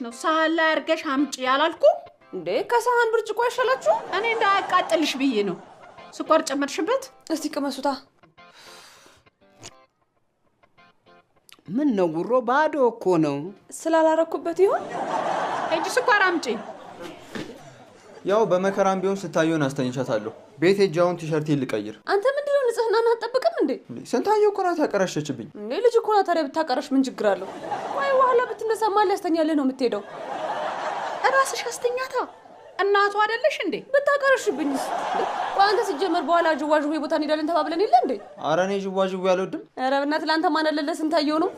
ነው ሳህን ላይ አርገሽ አምጪ ያላልኩ እንዴ ከሳህን ብርጭቆ ያሻላችሁ እኔ እንዳያቃጥልሽ ብዬ ነው ስኳር ጨመርሽበት እስቲ ቅመሱታ ምን ነው ጉሮ ባዶ እኮ ነው ስላላረኩበት ይሁን እጂ ስኳር አምጪ ያው በመከራም ቢሆን ስታየውን አስተኝቻታለሁ ቤት ሄጃውን ቲሸርት ልቀይር አንተ ምንድነው ንጽህናን አትጠብቅም እንዴ ስንታየው እኮ ናት ያቀረሸችብኝ እንዴ ልጅ እኮ ናት ታዲያ ብታቀረሽ ምን ችግር አለው ወይ ዋላ ብትነሳ ማል ያስተኛለህ ነው የምትሄደው እራስሽ አስተኛታ እናቱ አይደለሽ እንዴ ብታቀረሽብኝስ አንተ ሲጀመር በኋላ ጅዋጅዌ ቦታ እንሄዳለን ተባብለን ይለ እንዴ ኧረ እኔ ጅዋጅዌ አልወድም ኧረ በእናትህ ላንተ ማን አለለ ስንታየው ነው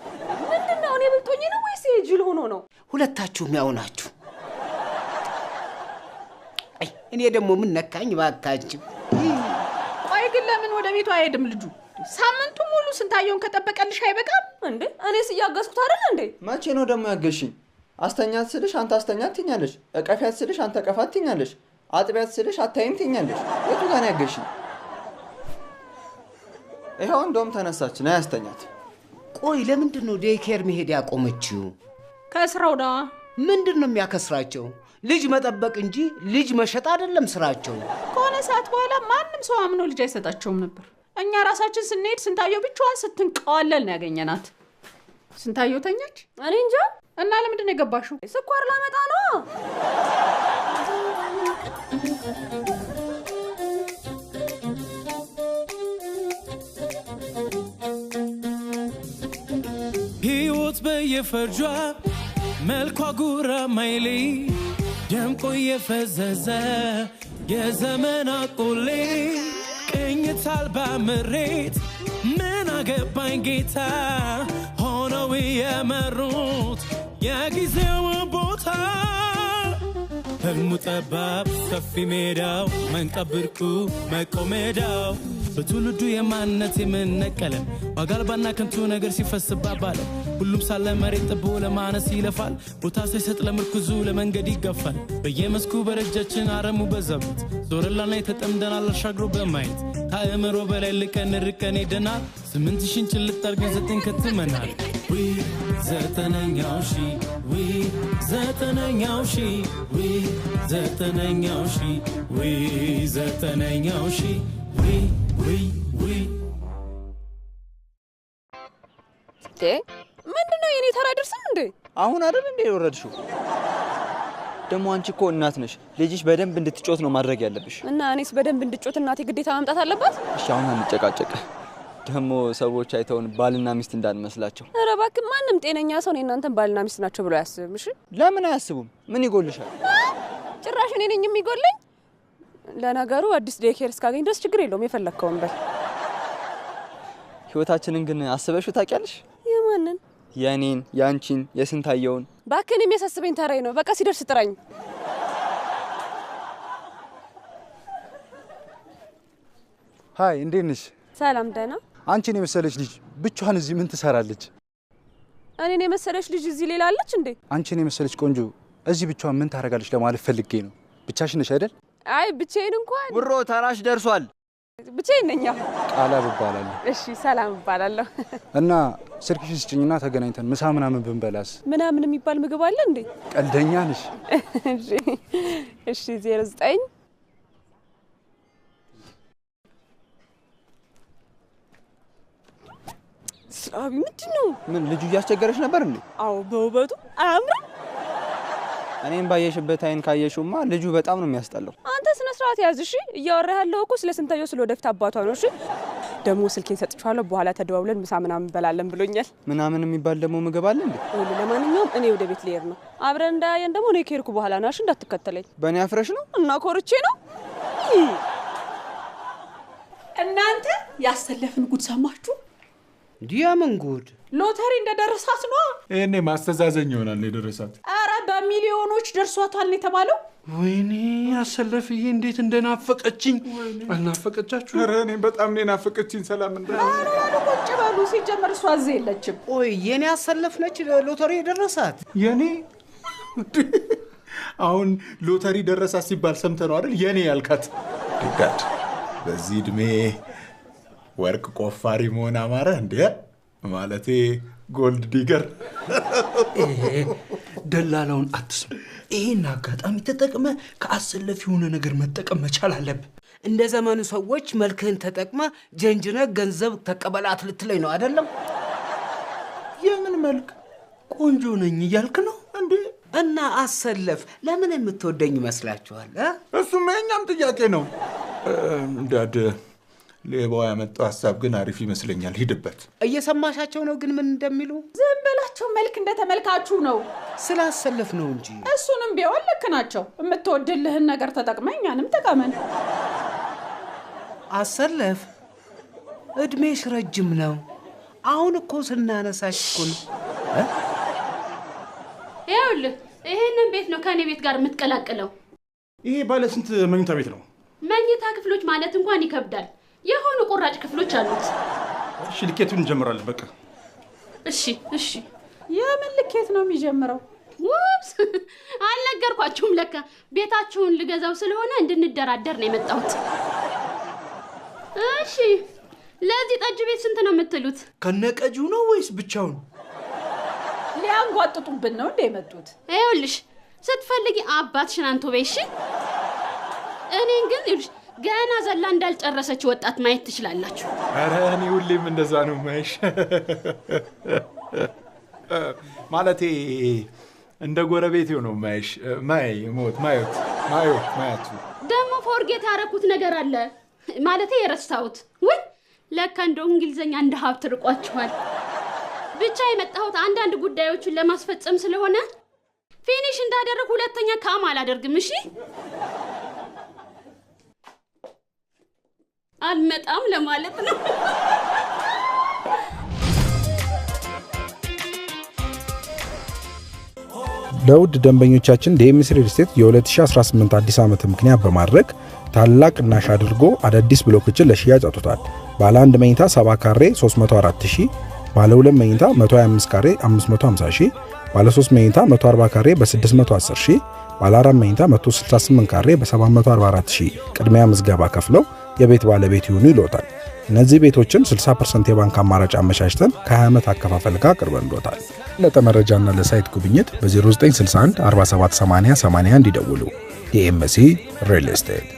ምንድነው እኔ ብልጦኝ ነው ወይስ ጅል ሆኖ ነው ሁለታችሁም ያው ናችሁ አይ እኔ ደግሞ ምን ነካኝ ባካችሁ ቆይ ግን ለምን ወደ ቤቱ አይሄድም ልጁ ሳምንቱ ሙሉ ስንታየውን ከጠበቀልሽ አይበቃም እንዴ እኔስ ያጋስኩት አይደል እንዴ መቼ ነው ደግሞ ያገሽኝ አስተኛት ስልሽ አንተ አስተኛት ትኛለሽ እቀፊያት ስልሽ አንተ ቀፋት ትኛለሽ አጥቢያት ስልሽ አታይም ትኛለሽ የቱ ጋር ነው ያገሽኝ ይሄው እንደውም ተነሳች ነው ያስተኛት ቆይ ለምንድን ነው ዴይኬር መሄድ ያቆመችው ከስራው ዳ ምንድነው የሚያከስራቸው ልጅ መጠበቅ እንጂ ልጅ መሸጥ አይደለም ስራቸው ከሆነ ሰዓት በኋላ ማንንም ሰው አምኖ ልጅ አይሰጣቸውም ነበር እኛ ራሳችን ስንሄድ ስንታየው ብቻዋን ስትንቀዋለል ነው ያገኘናት ስንታየው ተኛች እኔ እንጃ እና ለምንድን ነው የገባሽው ስኳር ላመጣ ነው ህይወት በየፈርጇ መልኳ ጉራ ማይሌ ደምቆ የፈዘዘ የዘመን አቆሌ ቅኝት አልባ ምሬት ምን አገባኝ ጌታ ሆነው የመሩት የጊዜው ቦታ ህልሙ ጠባብ ሰፊ ሜዳው መንቀብርኩ መቆሜዳው በትውልዱ የማንነት የምንነቀለ ባጋልባና ከንቱ ነገር ሲፈስባባለ ሁሉም ሳለ መሬት ጥቦ ለማነስ ይለፋል ቦታ ሳይሰጥ ለምርኩዙ ለመንገድ ይገፋል በየመስኩ በረጃችን አረሙ በዛበት ዞረላና የተጠምደናል አሻግሮ በማየት ከአእምሮ በላይ ልቀን ርቀን ሄደናል 8000 ጭልጥ አርገን 9 ከትመናል ዊ ዘጠነኛው ሺ ዊ ዘጠነኛው ሺ ዊ ዘጠነኛው ሺ ዊ ዘጠነኛው ሺ ዊ ዊ ምንድነው የኔ ተራ ድርስም እንዴ አሁን አይደል እንዴ ወረድሽው ደሞ አንቺ እኮ እናት ነሽ ልጅሽ በደንብ እንድትጮት ነው ማድረግ ያለብሽ እና እኔስ በደንብ እንድትጮት እናቴ ግዴታ ማምጣት አለባት እሺ አሁን አንጨቃጨቅ ደሞ ሰዎች አይተውን ባልና ሚስት እንዳንመስላቸው ኧረ እባክህ ማንንም ጤነኛ ሰው ነው እናንተን ባልና ሚስት ናቸው ብሎ ያስብም እሺ ለምን አያስቡም ምን ይጎልሻል ጭራሽ እኔ ነኝ የሚጎልኝ ለነገሩ አዲስ ዴይኬር እስካገኝ ድረስ ችግር የለውም የፈለከውን በል ህይወታችንን ግን አስበሽው ታውቂያለሽ የማንን የኔን ያንቺን የስንታየውን ባክን የሚያሳስበኝ ተራይ ነው በቃ ሲደርስ ጥራኝ ሃይ እንዴት ነሽ ሰላም ደህና አንቺን የመሰለሽ ልጅ ብቻዋን እዚህ ምን ትሰራለች እኔን የመሰለሽ ልጅ እዚህ ሌላ አለች እንዴ አንቺን የመሰለሽ ቆንጆ እዚህ ብቻዋን ምን ታረጋለች ለማለት ፈልጌ ነው ብቻሽን ነሽ አይደል አይ ብቻዬን እንኳን ውሮ ተራሽ ደርሷል ብቻዬን ነኝ ቃላ በባላለሁ እሺ ሰላም ባላለሁ እና ስልክሽን ስጭኝና ተገናኝተን ምሳ ምናምን ብንበላስ ምናምን የሚባል ምግብ አለ እንዴ ቀልደኛ ነሽ እሺ 09 ስላቢ ምንድነው ምን ልጁ ያስቸገረሽ ነበር እንዴ አው በውበቱ አምራ እኔም ባየሽበት አይን ካየሽውማ ልጁ በጣም ነው የሚያስጠላው አንተ ስነ ስርዓት ያዝ እሺ እያወራ ያለው እኮ ስለ ስንታየው ስለ ወደፊት አባቷ ነው እሺ ደሞ ስልኬን ሰጥቻለሁ በኋላ ተደዋውለን ምሳ ምናምን በላለን ብሎኛል ምናምን የሚባል ደሞ ምግብ አለ እንዴ ለማንኛውም እኔ ወደ ቤት ልሄድ ነው አብረን እንዳያየን ደሞ ነው ከሄድኩ በኋላ ናሽ እንዳትከተለኝ በእኔ አፍረሽ ነው እና ኮርቼ ነው እናንተ ያሰለፍን ጉድ ሰማችሁ ዲያመን ጉድ ሎተሪ እንደደረሳት ነው። እኔ ማስተዛዘኝ ይሆናል የደረሳት። ኧረ በሚሊዮኖች ደርሷታል የተባለው። ወይኔ አሰለፍዬ እንዴት እንደናፈቀችኝ። አልናፈቀቻችሁ? ኧረ እኔ በጣም ነው ናፈቀችኝ። ሰላም ቁጭ በሉ። ሲጀመር እሷ እዚህ የለችም። ቆይ የኔ አሰለፍ ነች ሎተሪ የደረሳት? የኔ አሁን ሎተሪ ደረሳት ሲባል ሰምተህ ነው አይደል የኔ ያልካት? ድጋድ በዚህ እድሜ ወርቅ ቆፋሪ መሆን አማረ እንዴ? ማለቴ ጎልድ ዲገር። ደላላውን አትስሙ። ይሄን አጋጣሚ ተጠቅመ ከአሰለፍ የሆነ ነገር መጠቀም መቻል አለብህ። እንደ ዘመኑ ሰዎች መልክህን ተጠቅመ ጀንጅነ ገንዘብ ተቀበላት ልትለኝ ነው አይደለም? የምን መልክ? ቆንጆ ነኝ እያልክ ነው እንዴ? እና አሰለፍ ለምን የምትወደኝ ይመስላችኋል? እሱም የኛም ጥያቄ ነው። ዳድ ሌባው ያመጣው ሐሳብ ግን አሪፍ ይመስለኛል። ሂድበት። እየሰማሻቸው ነው ግን ምን እንደሚሉ? ዝም ብላቸው። መልክ እንደተመልካቹ ነው። ስላሰለፍ ነው እንጂ እሱንም ቢሆን ልክ ናቸው። የምትወድልህን ነገር ተጠቅመኝ እኛንም ጥቀመን። አሰለፍ እድሜሽ ረጅም ነው። አሁን እኮ ስናነሳሽ እኮ ነው። ይኸውልህ ይሄንን ቤት ነው ከኔ ቤት ጋር የምትቀላቅለው። ይሄ ባለ ስንት መኝታ ቤት ነው? መኝታ ክፍሎች ማለት እንኳን ይከብዳል። የሆኑ ቁራጭ ክፍሎች አሉት። እሺ ልኬቱን እንጀምራለን በቃ። እሺ የምን ልኬት ነው የሚጀምረው? ውብስ አልነገርኳችሁም። ለካ ቤታችሁን ልገዛው ስለሆነ እንድንደራደር ነው የመጣሁት። እሺ ለዚህ ጠጅ ቤት ስንት ነው የምትሉት? ከነቀጁ ነው ወይስ ብቻውን? ሊያንጓጥጡብን ነው እንደ የመጡት። ይኸውልሽ ስትፈልጊ አባትሽን አንቶ በይሽ። እኔን ግን ይኸውልሽ ገና ዘላ እንዳልጨረሰች ወጣት ማየት ትችላላችሁ። ኧረ እኔ ሁሌም እንደዛ ነው ማይሽ። ማለቴ እንደ ጎረቤት ነው ማይሽ። ማየት ደግሞ ፎርጌት ያረኩት ነገር አለ ማለቴ የረሳሁት። ወይ ለካ እንደው እንግሊዘኛ እንደ ሀብት ርቋችኋል። ብቻ የመጣሁት አንዳንድ ጉዳዮችን ለማስፈጸም ስለሆነ ፊኒሽ እንዳደረግ ሁለተኛ ካም አላደርግም። እሺ አልመጣም ለማለት ነው። ለውድ ደንበኞቻችን ዲኤምሲ ሪል ስቴት የ2018 አዲስ ዓመት ምክንያት በማድረግ ታላቅ ቅናሽ አድርጎ አዳዲስ ብሎኮችን ለሽያጭ አውጥቷል። ባለ 1 መኝታ 70 ካሬ 304,000፣ ባለ 2 መኝታ 125 ካሬ 550,000፣ ባለ 3 መኝታ 140 ካሬ በ610,000፣ ባለ 4 መኝታ 168 ካሬ በ744,000 ቅድሚያ ምዝገባ ከፍለው የቤት ባለቤት ይሁኑ ይሎታል። እነዚህ ቤቶችን 60% የባንክ አማራጭ አመቻችተን ከ20 ዓመት አከፋፈል ጋር አቅርበንሎታል። ለተመረጃና ለሳይት ጉብኝት በ0961 47 80 81 ይደውሉ። ዲኤምሲ ሪል ስቴት።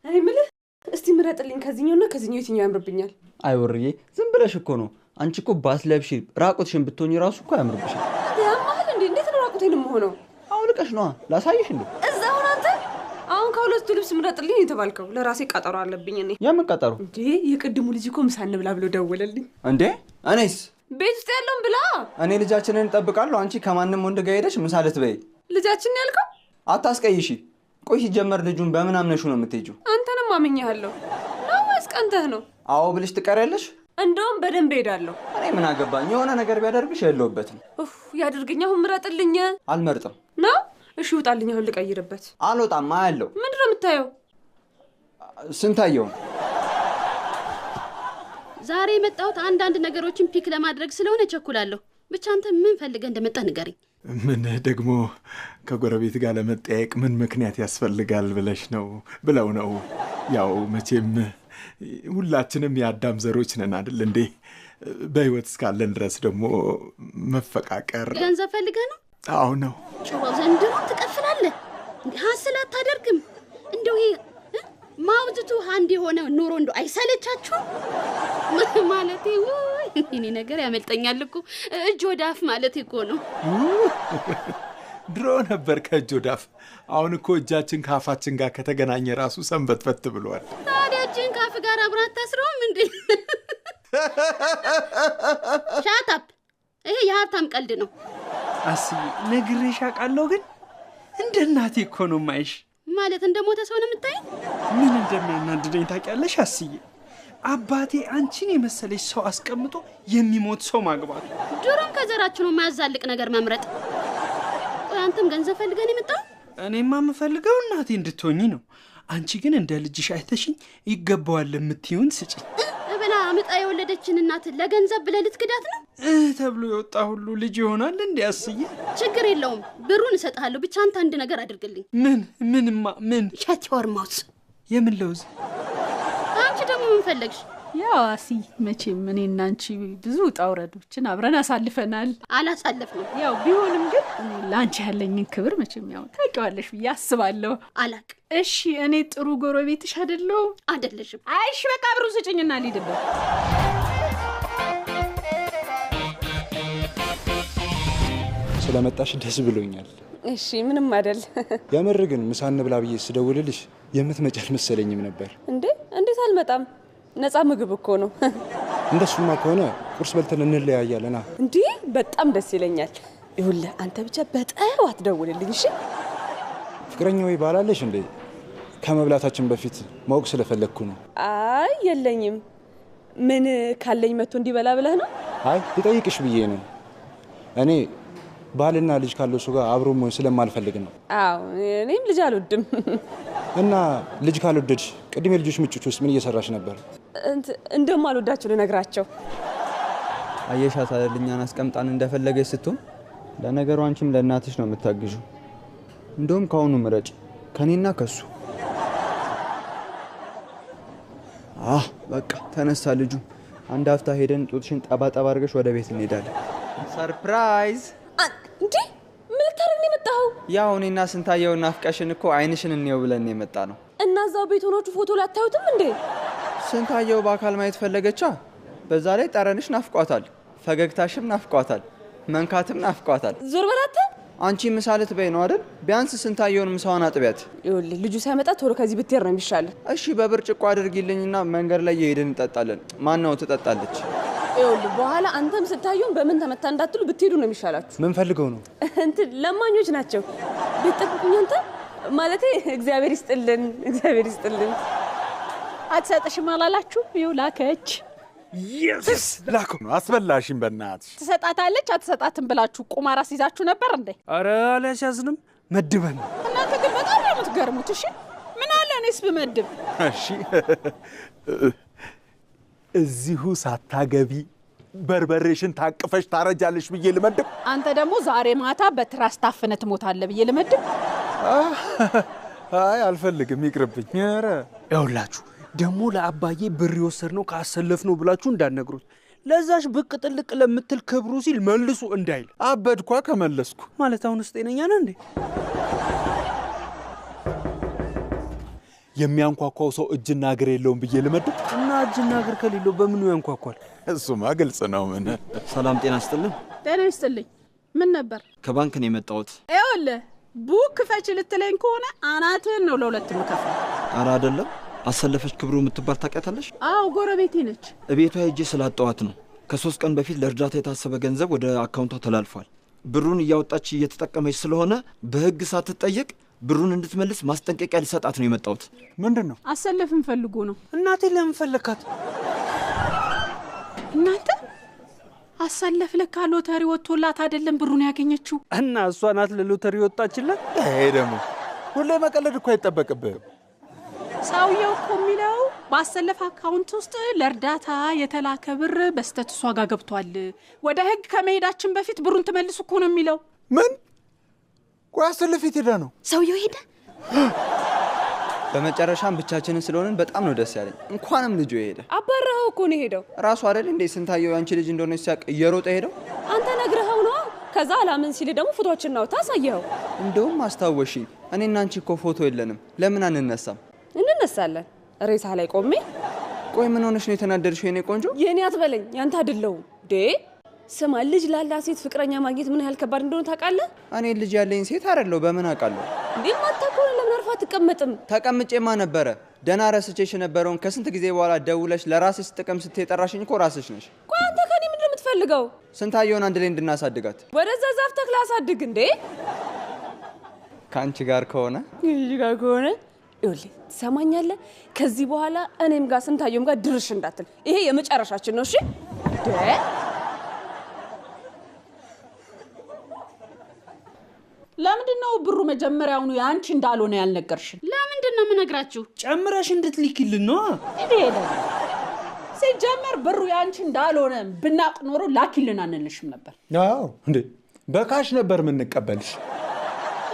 እኔ የምልህ እስቲ ምረጥልኝ ከዚህኛውና ከዚህኛው የትኛው ያምርብኛል? አይ ወርዬ ዝም ብለሽ እኮ ነው። አንቺ እኮ ባትለብሺ ራቁትሽን ብትሆኚ ራሱ እኮ ያምርብሻል። ያማል እንዴ? እንዴት ነው ራቁቴን የምሆነው? አውልቀሽ ነዋ። ላሳይሽ እንዴ? እዛው አንተ አሁን ከሁለቱ ልብስ ምረጥልኝ የተባልከው። ለራሴ ቀጠሮ አለብኝ። እኔ የምን ቀጠሮ እንዴ? የቅድሙ ልጅ እኮ ምሳ እንብላ ብሎ ደወለልኝ። እንዴ? እኔስ ቤት ውስጥ ያለውን ብላ። እኔ ልጃችንን እጠብቃለሁ። አንቺ ከማንም ወንድ ጋር ሄደሽ ምሳ ልትበይ። ልጃችን ያልከው? አታስቀይሺ። ቆይ ሲጀመር ልጁን በምን አምነሹ ነው የምትሄጂው? አንተንም አምኜሃለሁ ነው ወይስ ቀንተህ ነው? አዎ ብልሽ ትቀሪያለሽ? እንደውም በደንብ ሄዳለሁ። እኔ ምን አገባኝ? የሆነ ነገር ቢያደርግሽ የለውበትም። ኡፍ ያድርግኝ። አሁን ምረጥልኝ። አልመርጥም ነው? እሺ ውጣልኝ። አሁን ልቀይርበት። አልወጣም። አያለው። ምንድነው የምታየው? ስንታየው ዛሬ የመጣሁት አንዳንድ ነገሮችን ፒክ ለማድረግ ስለሆነ ቸኩላለሁ። ብቻ አንተ ምን ፈልገህ እንደመጣ ንገረኝ። ምን ደግሞ ከጎረቤት ጋር ለመጠያየቅ ምን ምክንያት ያስፈልጋል ብለው ነው። ያው መቼም ሁላችንም የአዳም ዘሮች ነን አይደል እንዴ? በህይወት እስካለን ድረስ ደግሞ መፈቃቀር። ገንዘብ ፈልገህ ነው? አዎ ነው። ጭዋው ዘንድሮ ትቀፍላለህ። ሀስል አታደርግም? እንደው ይሄ ማውዝቱ አንድ የሆነ ኑሮ እንደው አይሰለቻችሁም? ማለቴ ወይ እኔ ነገር ያመልጠኛል እኮ እጅ ወዳፍ ማለት እኮ ነው። ድሮ ነበር ከእጅ ወዳፍ። አሁን እኮ እጃችን ከአፋችን ጋር ከተገናኘ ራሱ ሰንበትበት ብሏል። ታዲያ እጅን ከአፍ ጋር አብራት ታስረውም እንዴ? ሻታፕ። ይሄ የሀብታም ቀልድ ነው። አስቢ ነግሬሽ አውቃለሁ፣ ግን እንደ እናቴ እኮ ነው ማይሽ። ማለት እንደሞተ ሰው ነው የምታይ? ምን እንደሚያናድደኝ ታውቂያለሽ አስዬ? አባቴ አንቺን የመሰለሽ ሰው አስቀምጦ የሚሞት ሰው ማግባት። ድሮም ከዘራችሁ ነው የማያዛልቅ ነገር መምረጥ። ቆይ አንተም ገንዘብ ፈልገን የመጣው? እኔማ የምፈልገው እናቴ እንድትሆኚ ነው። አንቺ ግን እንደ ልጅሽ አይተሽኝ ይገባዋል የምትይውን ስጪኝ። ብላ አምጣ የወለደችን እናት ለገንዘብ ብለህ ልትክዳት ነው? ተብሎ የወጣ ሁሉ ልጅ ይሆናል እንዴ አስዬ? ችግር የለውም ብሩን እሰጥሃለሁ። ብቻ አንተ አንድ ነገር አድርግልኝ። ምን? ሸት ዮር ማውዝ። የምን ለውዝ? አንቺ ደግሞ ምን ፈለግሽ? ያው አሲ መቼም እኔና አንቺ ብዙ ውጣ ውረዶችን አብረን አሳልፈናል። አላሳለፍንም። ያው ቢሆንም ግን እኔ ላንቺ ያለኝን ክብር መቼም ያው ታውቂዋለሽ ብዬ አስባለሁ። አላቅ። እሺ እኔ ጥሩ ጎረቤትሽ አይደለሁ? አይደለሽም። አይሽ በቃ ብሩ ስጭኝና ልሂድበት። ስለመጣሽ ደስ ብሎኛል። እሺ ምንም አይደል። የምር ግን ምሳ እንብላ ብዬ ስደውልልሽ የምትመጪ አልመሰለኝም ነበር። እንዴት አልመጣም? ነፃ ምግብ እኮ ነው። እንደሱማ ከሆነ ቁርስ በልተን እንለያያለና። እንዴ በጣም ደስ ይለኛል። ይኸውልህ አንተ ብቻ በጠዋት ደውልልኝ እሺ? ፍቅረኛው ይባላለሽ እንዴ? ከመብላታችን በፊት ማወቅ ስለፈለግኩ ነው። አይ የለኝም። ምን ካለኝ መጥቶ እንዲበላ ብለህ ነው? አይ ልጠይቅሽ ብዬ ነው። እኔ ባልና ልጅ ካለው እሱ ጋር አብሮ መሆን ስለማልፈልግ ነው። አዎ እኔም ልጅ አልወድም። እና ልጅ ካልወደድሽ ቅድም የልጆች ምጭት ውስጥ ምን እየሰራሽ ነበር? እንደማልወዳቸው ልነግራቸው። አየሻት አይደል? እኛን አስቀምጣን እንደፈለገች ስትሆን፣ ለነገሩ አንቺም ለእናትሽ ነው የምታግዡ። እንደውም ካሁኑ ምረጭ፣ ከኔና ከሱ። በቃ ተነሳ ልጁ። አንድ አፍታ ሄደን ጡትሽን ጠባጠባ አድርገሽ ወደ ቤት እንሄዳለን። ሰርፕራይዝ! እንዴ ምን ልታረግ ነው የመጣኸው? ያው እኔና ስንታየው ናፍቀሽን እኮ አይንሽን እንየው ብለን የመጣ ነው። እና እዛው ቤት ሆናችሁ ፎቶ ላይ አታዩትም እንዴ? ስንታየው በአካል ማየት ፈለገቻ። በዛ ላይ ጠረንሽ ናፍቋታል፣ ፈገግታሽም ናፍቋታል፣ መንካትም ናፍቋታል። ዞር በላተ። አንቺ ምሳ ልትበይ ነው አይደል? ቢያንስ ስንታየውን ምሳዋን አጥቢያት። ይኸውልህ ልጁ ሳይመጣ ቶሎ ከዚህ ብትሄድ ነው የሚሻለው። እሺ በብርጭቆ አድርጊልኝና መንገድ ላይ እየሄድን እንጠጣለን። ማን ነው ትጠጣለች? ይኸውልህ በኋላ አንተም ስታየውን በምን ተመታ እንዳትሉ ብትሄዱ ነው የሚሻላችሁ። ምን ፈልገው ነው? ለማኞች ናቸው። ብትጠብቁኝ አንተ ማለቴ እግዚአብሔር ይስጥልን፣ እግዚአብሔር ይስጥልን። አትሰጥሽም አላላችሁ? ይኸው ላከች። ኢየሱስ ላኩ ነው። አስበላሽም በእናትሽ። ትሰጣታለች አትሰጣትም ብላችሁ ቁማር አስይዛችሁ ነበር እንዴ? ኧረ አልያዝንም፣ መድበን። እናንተ ግን በጣም ነው የምትገርሙት። እሺ ምን አለ እኔስ ብመድብ? እሺ እዚሁ ሳታገቢ በርበሬሽን ታቅፈሽ ታረጃለሽ ብዬ ልመድብ? አንተ ደግሞ ዛሬ ማታ በትራስ ታፍነህ ትሞታለህ ብዬ ልመድብ? አይ አልፈልግም፣ ይቅርብኝ። ኧረ ይኸውላችሁ ደግሞ ለአባዬ ብር የወሰድነው ካሰለፍ ነው ብላችሁ እንዳትነግሩት። ለዛሽ ብቅ ጥልቅ ለምትል ክብሩ ሲል መልሱ እንዳይል። አበድኳ ከመለስኩ ማለት አሁንስ ጤነኛ ነህ እንዴ? የሚያንኳኳው ሰው እጅና እግር የለውም ብዬ ልመድብ? እና እጅና እግር ከሌለው በምኑ ያንኳኳል? እሱማ ግልጽ ነው። ምን ሰላም ጤና ይስጥልኝ። ጤና ይስጥልኝ። ምን ነበር? ከባንክ ነው የመጣሁት። ይኸውልህ ቡክ ክፈች ልትለኝ ከሆነ አናትህን ነው ለሁለት የምከፍለው። ኧረ አይደለም። አሰለፈች ክብሩ የምትባል ታውቂያታለሽ? አዎ ጎረቤቴ ነች። እቤቷ ሄጄ ስላጣኋት ነው። ከ3 ቀን በፊት ለእርዳታ የታሰበ ገንዘብ ወደ አካውንቷ ተላልፏል። ብሩን እያወጣች እየተጠቀመች ስለሆነ በህግ ሳትጠየቅ ብሩን እንድትመልስ ማስጠንቀቂያ ልሰጣት ነው የመጣሁት። ምንድን ነው? አሰለፍን ፈልጎ ነው። እናቴ ለምን ፈለካት? እናንተ አሰለፍ ለካ ሎተሪ ወጥቶላት አይደለም ብሩን ያገኘችው? እና እሷ ናት ለሎተሪ ወጣችላት? ይሄ ደግሞ ሁሌ መቀለድ እኮ አይጠበቅብህም። ሰውየው እኮ የሚለው በአሰለፍ አካውንት ውስጥ ለእርዳታ የተላከ ብር በስተት እሷ ጋር ገብቷል። ወደ ህግ ከመሄዳችን በፊት ብሩን ትመልሱ እኮ ነው የሚለው። ምን? ቆይ አሰለፍ የት ሄዳ ነው? ሰውየው ሄደ። በመጨረሻም ብቻችንን ስለሆንን በጣም ነው ደስ ያለኝ። እንኳንም ልጁ ሄደ። አባረኸው እኮ ነው ሄደው። ራሱ አይደል እንዴ ስንታየው ያንቺ ልጅ እንደሆነ ሲያቅ እየሮጠ ሄደው? አንተ ነግረኸው ነው። ከዛ አላምን ሲል ደግሞ ፎቶዎችን ነው ታሳየኸው። እንደውም አስታወሺ፣ እኔና አንቺ እኮ ፎቶ የለንም። ለምን አንነሳም? እንነሳለን። ሬሳ ላይ ቆሜ። ቆይ ምን ሆነሽ ነው የተናደድሽው የኔ ቆንጆ? የኔ አትበለኝ፣ ያንተ አይደለም ዴ። ስማ ልጅ ላላ ሴት ፍቅረኛ ማግኘት ምን ያህል ከባድ እንደሆነ ታውቃለህ? እኔ ልጅ ያለኝ ሴት አይደለሁ፣ በምን አውቃለሁ? እንዴ ማታውቀው ለምን አርፋ አትቀመጥም? ተቀምጬማ ነበረ። ደህና ረስቼሽ የነበረውን ከስንት ጊዜ በኋላ ደውለሽ ለራስሽ ጥቅም ስትይ ጠራሽኝ እኮ ራስሽ ነሽ። ቆይ አንተ ከኔ ምንድን ነው የምትፈልገው? ስንታየውን አንድ ላይ እንድናሳድጋት። ወደዛ ዛፍ ተክል አሳድግ እንዴ። ከአንቺ ጋር ከሆነ ይኸውልህ ትሰማኛለህ? ከዚህ በኋላ እኔም ጋር ስንታየውም ጋር ድርሽ እንዳትል። ይሄ የመጨረሻችን ነው። እሺ? ለምንድን ነው ብሩ መጀመሪያውኑ ያንቺ እንዳልሆነ ያልነገርሽን? ለምንድን ነው የምነግራችሁ? ጨምረሽ እንድትልኪልን ነው። ሲጀመር ብሩ ያንቺ እንዳልሆነ ብናቅ ኖሮ ላኪልን አንልሽም ነበር። አዎ እንዴ በካሽ ነበር የምንቀበልሽ።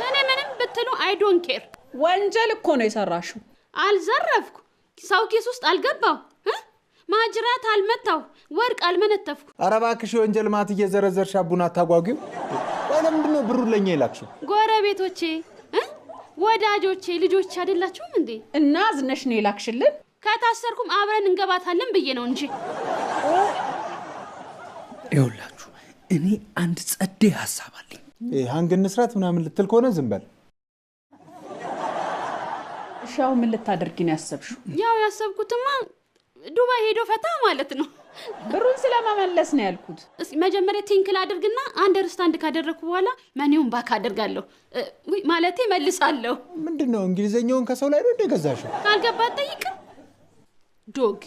እኔ ምንም ብትሉ አይ ዶንት ኬር። ወንጀል እኮ ነው የሰራሽው። አልዘረፍኩ፣ ሰው ኪስ ውስጥ አልገባው፣ ማጅራት አልመታው፣ ወርቅ አልመነተፍኩ። ኧረ እባክሽ ወንጀል ማት እየዘረዘርሽ አቡና አታጓጊው። ለምንድን ነው ብሩን ለኛ የላክሽው? ጎረቤቶቼ፣ ወዳጆቼ፣ ልጆች አይደላችሁም እንዴ? እና ዝነሽ ነው የላክሽልን? ከታሰርኩም አብረን እንገባታለን ብዬ ነው እንጂ። ይኸውላችሁ እኔ አንድ ጸዴ ሐሳብ አለኝ። ሃንግ እንስራት ምናምን ልትል ከሆነ ዝም በል። ሻው ምን ልታደርጊ ነው ያሰብሽው? ያው ያሰብኩትማ ዱባይ ሄዶ ፈታ ማለት ነው። ብሩን ስለመመለስ ነው ያልኩት። መጀመሪያ ቲንክል አድርግና አንደርስታንድ ካደረኩ በኋላ ማንኛውም ባክ አደርጋለሁ። ማለቴ መልሳለሁ። ምንድነው እንግሊዘኛውን ከሰው ላይ ነው እንደገዛሽው? ካልገባ ጠይቅም ዶግ።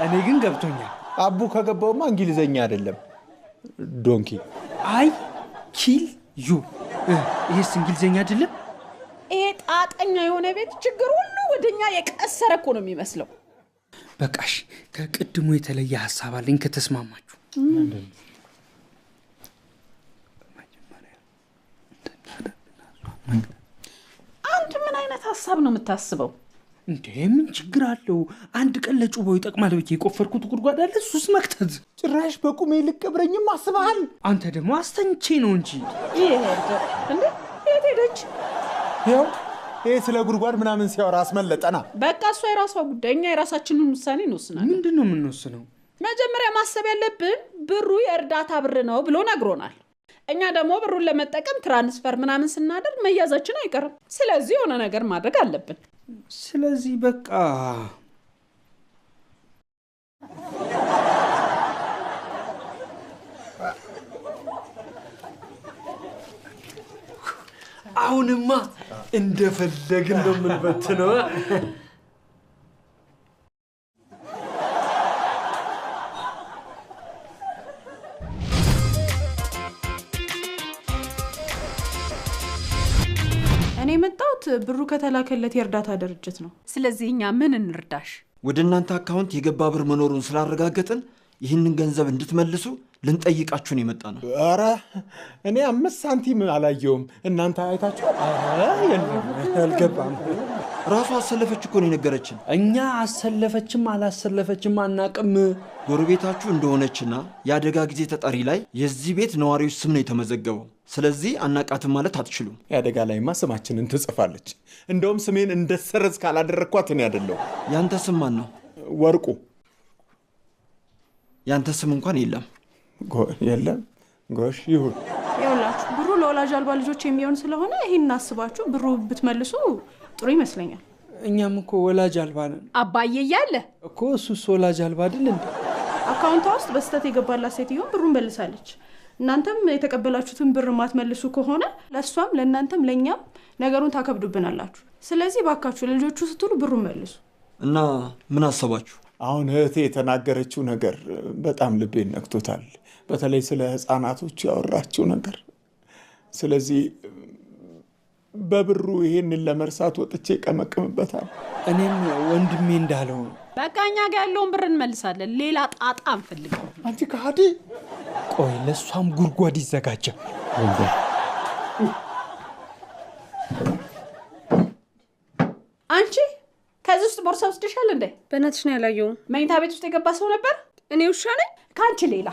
እኔ ግን ገብቶኛል። አቡ ከገባውማ እንግሊዘኛ አይደለም ዶንኪ። አይ ኪል ዩ ይሄስ እንግሊዘኛ አይደለም። ይሄ ጣጣኛ የሆነ ቤት ችግር ሁሉ ወደኛ የቀሰረ እኮ ነው የሚመስለው። በቃሽ፣ ከቅድሙ የተለየ ሐሳብ አለኝ ከተስማማችሁ። አንተ ምን አይነት ሐሳብ ነው የምታስበው? እንዴ ምን ችግር አለው? አንድ ቀን ለጩባው ይጠቅማል ብዬ የቆፈርኩት ጉድጓድ አለ፣ እሱስ መክተት። ጭራሽ በቁሜ ልቀብረኝም አስበሃል? አንተ ደግሞ አስተኝቼ ነው እንጂ። እንዴ የት ሄደች? ይኸው ይሄ ስለ ጉድጓድ ምናምን ሲያወራ አስመለጠና። በቃ እሷ የራሷ ጉዳይ፣ እኛ የራሳችንን ውሳኔ እንወስናለን። ምንድን ነው የምንወስነው? መጀመሪያ ማሰብ ያለብን ብሩ የእርዳታ ብር ነው ብሎ ነግሮናል። እኛ ደግሞ ብሩን ለመጠቀም ትራንስፈር ምናምን ስናደርግ መያዛችን አይቀርም። ስለዚህ የሆነ ነገር ማድረግ አለብን። ስለዚህ በቃ አሁንማ እንደፈለግን ነው የምንበትነው። እኔ መጣሁት ብሩ ከተላከለት የእርዳታ ድርጅት ነው። ስለዚህ እኛ ምን እንርዳሽ? ወደ እናንተ አካውንት የገባ ብር መኖሩን ስላረጋገጥን ይህንን ገንዘብ እንድትመልሱ ልንጠይቃችሁ ነው የመጣ ነው። ኧረ እኔ 5 ሳንቲም አላየውም። እናንተ አይታችሁ? አልገባም። ራሷ አሰለፈች እኮ ነው የነገረችን። እኛ አሰለፈችም አላሰለፈችም አናቅም። ጎረቤታችሁ እንደሆነችና የአደጋ ጊዜ ተጠሪ ላይ የዚህ ቤት ነዋሪዎች ስም ነው የተመዘገበው። ስለዚህ አናቃትም ማለት አትችሉም። የአደጋ ላይማ ስማችንን ትጽፋለች። እንደውም ስሜን እንደሰረዝ ካላደረግኳት እኔ አይደለሁ። ያንተ ስም ማን ነው? ወርቁ። ያንተ ስም እንኳን የለም። የለም? ጎሽ ይሁን። ይኸውላችሁ ብሩ ለወላጅ አልባ ልጆች የሚሆን ስለሆነ ይሄን አስባችሁ ብሩ ብትመልሱ ጥሩ ይመስለኛል። እኛም እኮ ወላጅ አልባ ነን። አባዬ እያለ እኮ እሱስ ወላጅ አልባ አይደል እንዴ? አካውንቷ ውስጥ በስተት የገባላት ሴትዮ ብሩን መልሳለች። እናንተም የተቀበላችሁትን ብር ማትመልሱ ከሆነ ለሷም ለእናንተም ለኛም ነገሩን ታከብዱብናላችሁ። ስለዚህ ባካችሁ ለልጆቹ ስትሉ ብሩን መልሱ። እና ምን አሰባችሁ? አሁን እህቴ የተናገረችው ነገር በጣም ልቤን ነክቶታል። በተለይ ስለ ህፃናቶች ያወራችው ነገር። ስለዚህ በብሩ ይሄንን ለመርሳት ወጥቼ ቀመቅምበታል። እኔም ወንድሜ እንዳለው በቃ እኛ ጋር ያለውን ብር እንመልሳለን። ሌላ ጣጣ አንፈልግም። አንቺ ከሃዲ! ቆይ ለሷም ጉድጓድ ይዘጋጃል። አንቺ ከዚህ ውስጥ ቦርሳ ወስደሻል እንዴ? በእናትሽ ነው ያላየው። መኝታ ቤት ውስጥ የገባ ሰው ነበር? እኔ ውሻ ነኝ? ከአንቺ ሌላ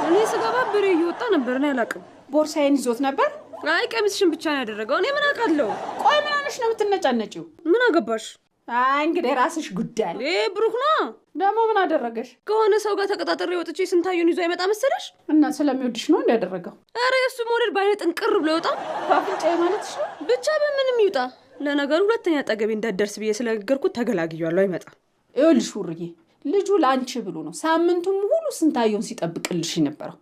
እኔ ስገባ ብሬ እየወጣ ነበር። እኔ አላውቅም። ቦርሳዬን ይዞት ነበር? አይ ቀሚስሽን ብቻ ነው ያደረገው። እኔ ምን አውቃለሁ? ቆይ ምን ሆነሽ ነው የምትነጫነጪው? ምን አገባሽ? አይ እንግዲህ ራስሽ ጉዳይ። ብሩክ ነው ደግሞ ምን አደረገሽ? ከሆነ ሰው ጋር ተቀጣጥሬ ወጥቼ ስንታየውን ይዞ አይመጣ መሰለሽ? እና ስለሚወድሽ ነው እንዲያደረገው? አረ የሱ መውደድ ባይነ ጥንቅር ብሎ ይወጣ። ባፍንጫዬ ማለትሽ ነው? ብቻ በምንም ይውጣ። ለነገሩ ሁለተኛ ጠገቤ እንዳትደርስ ብዬ ስለነገርኩት ተገላግያለሁ። አይመጣም። ይኸውልሽ ውርዬ፣ ልጁ ላንቺ ብሎ ነው ሳምንቱን ሙሉ ስንታየውን ሲጠብቅልሽ የነበረው።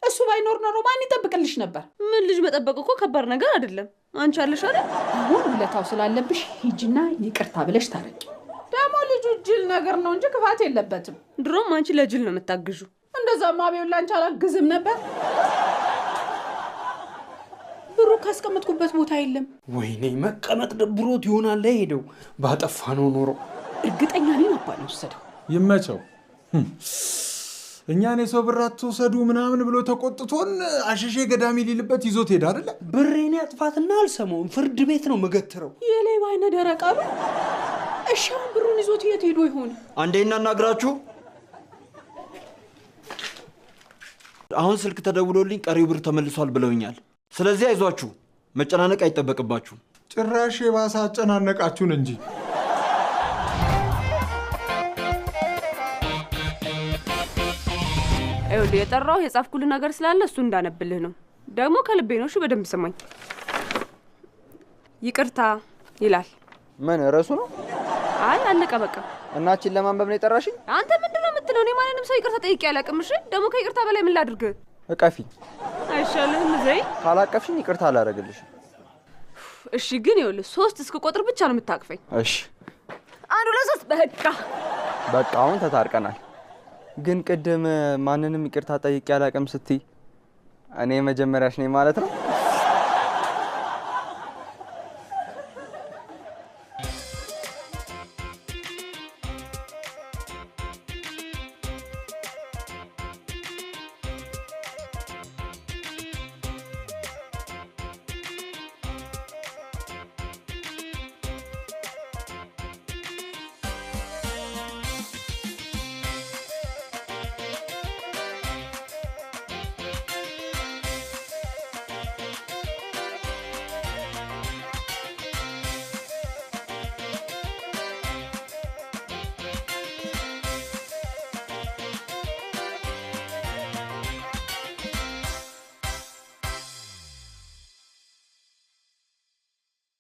እሱ ባይኖር ኖሮ ማን ይጠብቅልሽ ነበር? ምን ልጅ መጠበቅ እኮ ከባድ ነገር አይደለም። አንቺ አለሽ አይደል? አሁን ውለታው ስላለብሽ ሂጂና ይቅርታ ብለሽ ታረቂ። ደግሞ ልጁ ጅል ነገር ነው እንጂ ክፋት የለበትም። ድሮም አንቺ ለጅል ነው የምታግዡ። እንደዛማ ቢሆን ላንቺ አላግዝም ነበር። ብሩ ካስቀመጥኩበት ቦታ የለም። ወይኔ መቀመጥ ደብሮት ይሆናል ሄደው ባጠፋ ነው ኖሮ። እርግጠኛ ነኝ አባል ወሰደው። ይመቸው። እኛን የሰው ብር አትወሰዱ ምናምን ብሎ ተቆጥቶን አሸሼ ገዳሚ ሊልበት ይዞት ሄደ አይደለ? ብሬን ያጥፋትና አልሰማውም። ፍርድ ቤት ነው መገትረው። የሌባ አይነ ደረቃ ነው። እሺ አሁን ብሩን ይዞት የት ሄዶ ይሆን? አንዴ እናናግራችሁ። አሁን ስልክ ተደውሎልኝ ቀሪው ብር ተመልሷል ብለውኛል። ስለዚህ አይዟችሁ፣ መጨናነቅ አይጠበቅባችሁ። ጭራሽ የባሰ አጨናነቃችሁን እንጂ። አይወል የጠራው የጻፍኩልህ ነገር ስላለ እሱ እንዳነብልህ ነው። ደግሞ ከልቤ ነው። እሺ በደንብ ስማኝ። ይቅርታ ይላል። ምን ርዕሱ ነው? አይ አለቀ በቃ። እናችን ለማንበብ ነው የጠራሽኝ? አንተ ምንድነው የምትለው? እኔ ማንንም ሰው ይቅርታ ጠይቄ አላውቅም። እሺ ደግሞ ከይቅርታ በላይ ምን ላድርግ? እቀፊኝ። አይሻልህም ዘይ? ካላቀፍሽኝ ይቅርታ አላደርግልሽም። እሺ ግን ይኸውልህ 3 እስከ ቁጥር ብቻ ነው የምታቅፈኝ። እሺ 1 2 3 በቃ አሁን ተታርቀናል። ግን ቅድም ማንንም ይቅርታ ጠይቄ አላውቅም ስትይ እኔ መጀመሪያሽ ነኝ ማለት ነው?